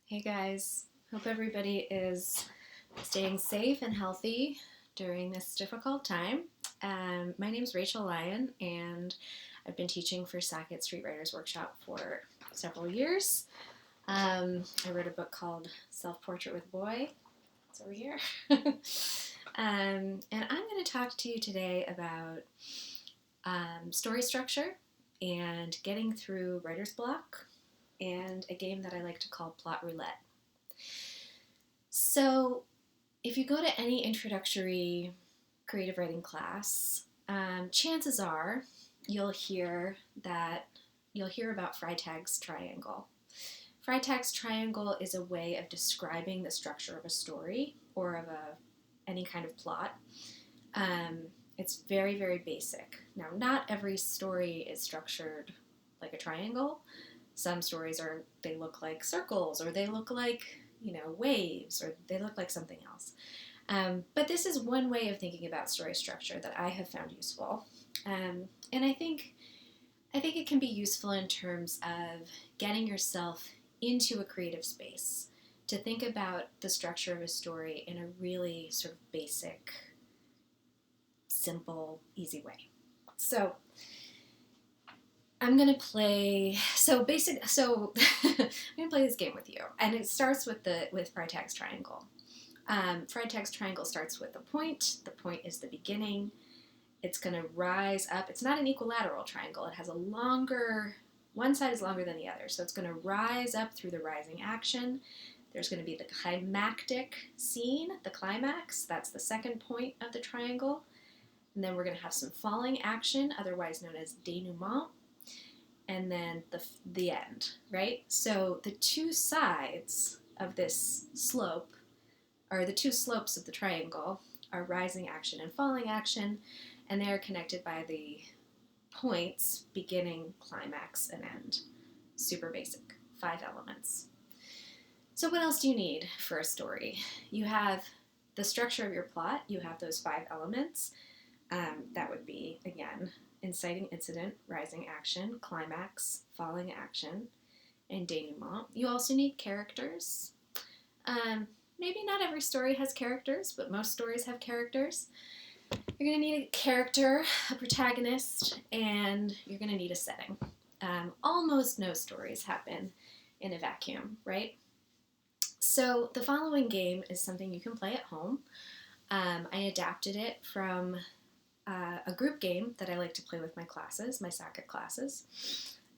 Hey guys, hope everybody is staying safe and healthy during this difficult time. My name is Rachel Lyon, and I've been teaching for Sackett Street Writers Workshop for several years. I wrote a book called Self Portrait with Boy. It's over here. And I'm going to talk to you today about story structure and getting through writer's block and a game that I like to call Plot Roulette. So, if you go to any introductory creative writing class, chances are you'll hear about Freytag's triangle. Freytag's triangle is a way of describing the structure of a story or of any kind of plot. It's very, very basic. Now, not every story is structured like a triangle. Some stories they look like circles, or they look like, waves, or they look like something else. But this is one way of thinking about story structure that I have found useful. And I think it can be useful in terms of getting yourself into a creative space to think about the structure of a story in a really sort of basic, simple, easy way. So I'm gonna play. I'm gonna play this game with you, and it starts with Freytag's triangle. Freytag's triangle starts with a point. The point is the beginning. It's gonna rise up. It's not an equilateral triangle. It has one side is longer than the other, so it's gonna rise up through the rising action. There's gonna be the climactic scene, the climax. That's the second point of the triangle, and then we're gonna have some falling action, otherwise known as denouement. And then the end, right? So the two sides of this slope, or the two slopes of the triangle, are rising action and falling action, and they are connected by the points beginning, climax, and end. Super basic, 5 elements. So what else do you need for a story? You have the structure of your plot, you have those 5 elements. That would be, again, inciting incident, rising action, climax, falling action, and denouement. You also need characters. Maybe not every story has characters, but most stories have characters. You're going to need a character, a protagonist, and you're going to need a setting. Almost no stories happen in a vacuum, right? So the following game is something you can play at home. I adapted it from a group game that I like to play with my classes, my Sackett classes.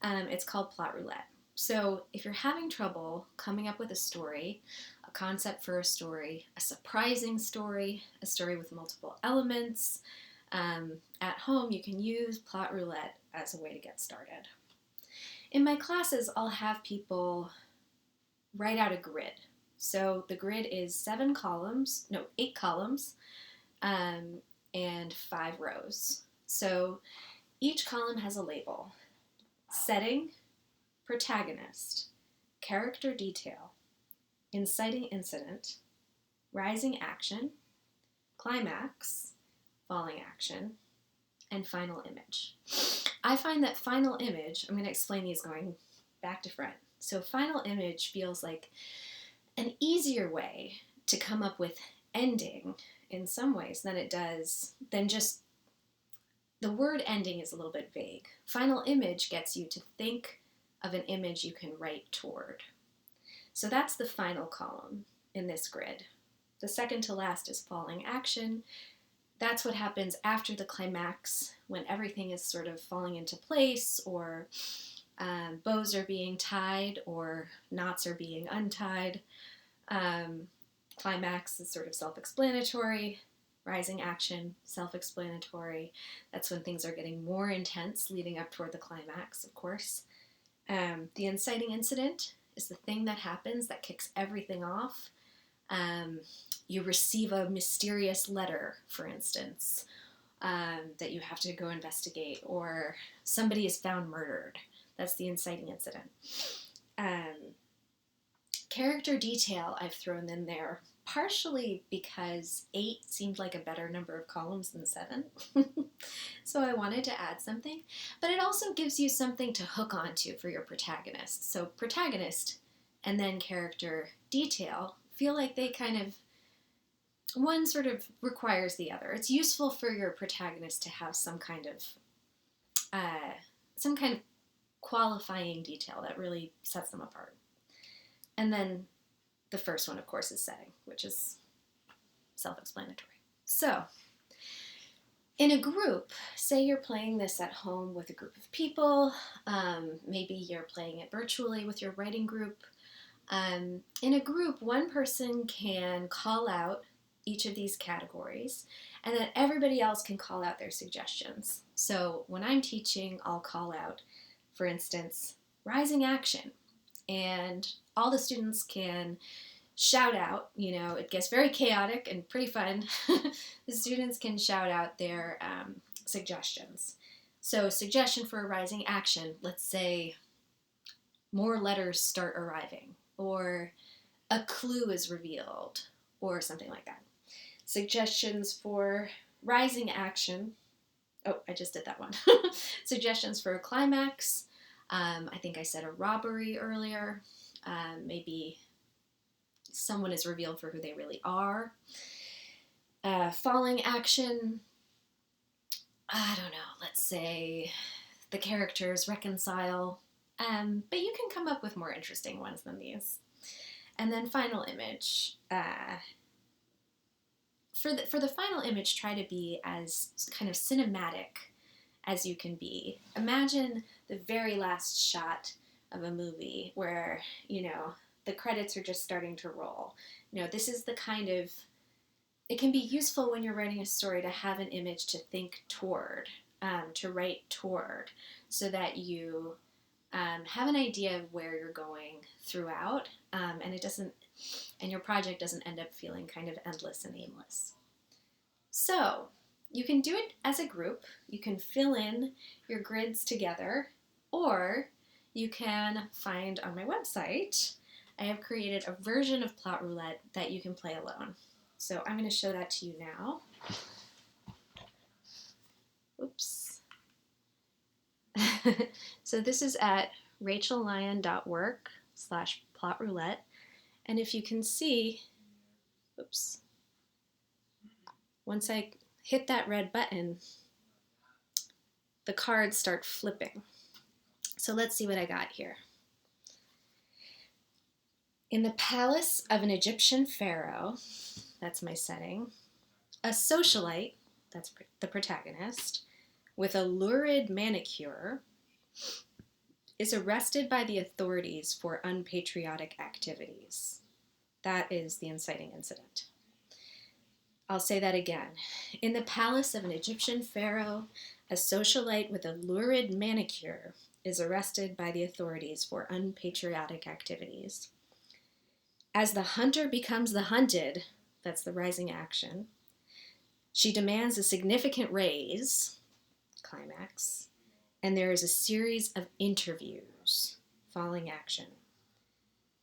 It's called Plot Roulette. So if you're having trouble coming up with a story, a concept for a story, a surprising story, a story with multiple elements, at home you can use Plot Roulette as a way to get started. In my classes, I'll have people write out a grid. So the grid is 8 columns, and 5 rows. So each column has a label: setting, protagonist, character detail, inciting incident, rising action, climax, falling action, and final image. I find that final image, I'm going to explain these going back to front. So final image feels like an easier way to come up with ending in some ways than just the word ending is a little bit vague. Final image gets you to think of an image you can write toward. So that's the final column in this grid. The second to last is falling action. That's what happens after the climax, when everything is sort of falling into place, or bows are being tied, or knots are being untied. Climax is sort of self-explanatory. Rising action, self-explanatory. That's when things are getting more intense leading up toward the climax, of course. The inciting incident is the thing that happens that kicks everything off. You receive a mysterious letter, for instance, that you have to go investigate, or somebody is found murdered. That's the inciting incident. Character detail I've thrown in there, partially because 8 seemed like a better number of columns than 7. So I wanted to add something. But it also gives you something to hook onto for your protagonist. So protagonist and then character detail feel like they kind of, one sort of requires the other. It's useful for your protagonist to have some kind of qualifying detail that really sets them apart. And then the first one, of course, is setting, which is self-explanatory. So, in a group, say you're playing this at home with a group of people, maybe you're playing it virtually with your writing group. In a group, one person can call out each of these categories, and then everybody else can call out their suggestions. So when I'm teaching, I'll call out, for instance, rising action, and all the students can shout out, it gets very chaotic and pretty fun. The students can shout out their suggestions. So suggestion for a rising action, let's say more letters start arriving, or a clue is revealed, or something like that. Suggestions for rising action, oh, I just did that one. Suggestions for a climax, I think I said a robbery earlier, maybe someone is revealed for who they really are. Falling action, I don't know, let's say the characters reconcile, but you can come up with more interesting ones than these. And then final image, for the final image, try to be as kind of cinematic as you can be. Imagine the very last shot of a movie where, the credits are just starting to roll. This is the kind of, it can be useful when you're writing a story to have an image to think toward, to write toward, so that you have an idea of where you're going throughout, and your project doesn't end up feeling kind of endless and aimless. So you can do it as a group. You can fill in your grids together, or you can find on my website, I have created a version of Plot Roulette that you can play alone. So I'm going to show that to you now. Oops. So this is at rachellyon.work/plotroulette. And if you can see, oops, once I hit that red button, the cards start flipping. So let's see what I got here. In the palace of an Egyptian pharaoh, that's my setting, a socialite, that's the protagonist, with a lurid manicure, is arrested by the authorities for unpatriotic activities. That is the inciting incident. I'll say that again. In the palace of an Egyptian pharaoh, a socialite with a lurid manicure is arrested by the authorities for unpatriotic activities. As the hunter becomes the hunted, that's the rising action, she demands a significant raise, climax, and there is a series of interviews, falling action.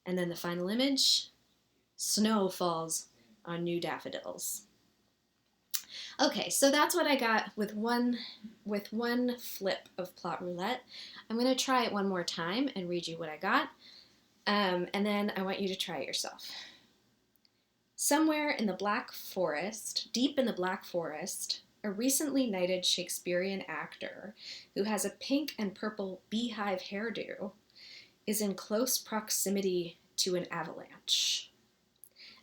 And then the final image, snow falls on new daffodils. Okay, so that's what I got with one flip of Plot Roulette. I'm going to try it one more time and read you what I got, and then I want you to try it yourself. Somewhere in the Black Forest, deep in the Black Forest, a recently knighted Shakespearean actor who has a pink and purple beehive hairdo is in close proximity to an avalanche.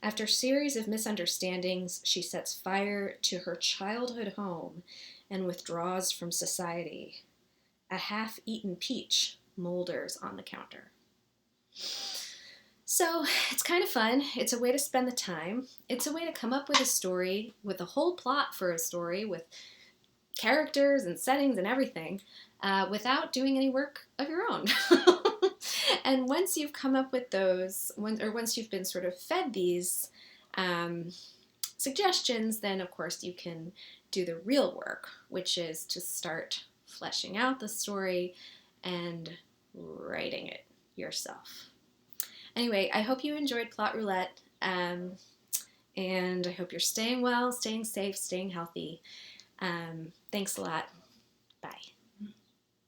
After a series of misunderstandings, she sets fire to her childhood home and withdraws from society. A half-eaten peach molders on the counter. So it's kind of fun. It's a way to spend the time. It's a way to come up with a story, with a whole plot for a story, with characters and settings and everything, without doing any work of your own. And once you've come up with those, once you've been sort of fed these suggestions, then of course you can do the real work, which is to start fleshing out the story and writing it yourself. Anyway, I hope you enjoyed Plot Roulette, and I hope you're staying well, staying safe, staying healthy. Thanks a lot. Bye.